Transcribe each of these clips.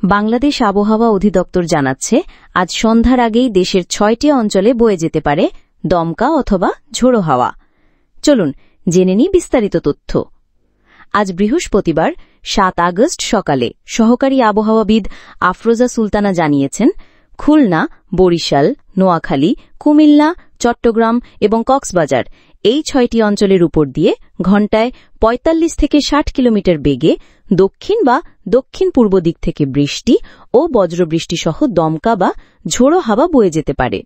বাংলাদেশ আবহাওয়া অধিদপ্তর জানাচ্ছে, আজ সন্ধ্যার আগেই দেশের 6টি অঞ্চলে বয়ে যেতে পারে দমকা অথবা ঝোড়ো হাওয়া। চলুন জেনে নিই বিস্তারিত তথ্য। আজ বৃহস্পতিবার 7 আগস্ট সকালে সহকারী আবহাওয়াবিদ আফরোজা সুলতানা জানিয়েছেন, খুলনা, বরিশাল, নোয়াখালী, কুমিল্লা, চট্টগ্রাম এবং কক্সবাজার এই 6টি অঞ্চলের উপর দিয়ে ঘণ্টায় 45 থেকে 60 কিলোমিটার বেগে দক্ষিণ বা দক্ষিণ পূর্ব দিক থেকে বৃষ্টি ও বজ্রবৃষ্টিসহ দমকা বা ঝোড়ো হাওয়া বয়ে যেতে পারে।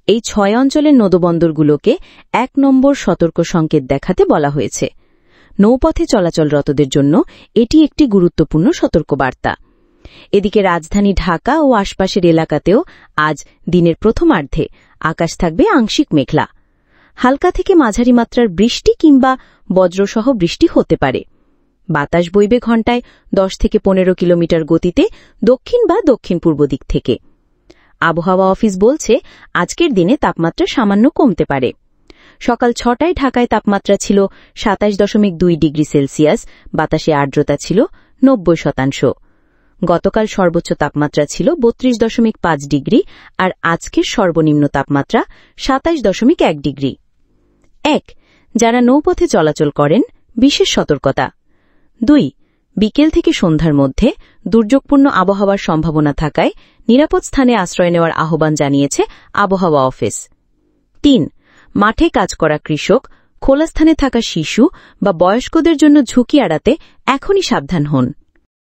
এই 6 অঞ্চলের নদবন্দরগুলোকে 1 নম্বর সতর্ক সংকেত দেখাতে বলা হয়েছে। নৌপথে চলাচলরতদের জন্য এটি একটি গুরুত্বপূর্ণ সতর্কবার্তা। এদিকে রাজধানী ঢাকা ও আশপাশের এলাকাতেও আজ দিনের প্রথমার্ধে আকাশ থাকবে আংশিক মেঘলা। হালকা থেকে মাঝারি মাত্রার বৃষ্টি কিংবা বজ্রসহ বৃষ্টি হতে পারে। বাতাস বইবে ঘণ্টায় 10 থেকে 15 কিলোমিটার গতিতে দক্ষিণ বা দক্ষিণ পূর্ব দিক থেকে। আবহাওয়া অফিস বলছে, আজকের দিনে তাপমাত্রা সামান্য কমতে পারে। সকাল 6টায় ঢাকায় তাপমাত্রা ছিল 27.2 ডিগ্রি সেলসিয়াস, বাতাসে আর্দ্রতা ছিল 90%। গতকাল সর্বোচ্চ তাপমাত্রা ছিল 32.5 ডিগ্রি আর আজকের সর্বনিম্ন তাপমাত্রা 27.1 ডিগ্রি। 1. যারা নৌপথে চলাচল করেন, বিশেষ সতর্কতা। 2. বিকেল থেকে সন্ধ্যার মধ্যে দুর্যোগপূর্ণ আবহাওয়ার সম্ভাবনা থাকায় নিরাপদ স্থানে আশ্রয় নেওয়ার আহ্বান জানিয়েছে আবহাওয়া অফিস। 3. মাঠে কাজ করা কৃষক, খোলা স্থানে থাকা শিশু বা বয়স্কদের জন্য ঝুঁকি এড়াতে এখনই সাবধান হন।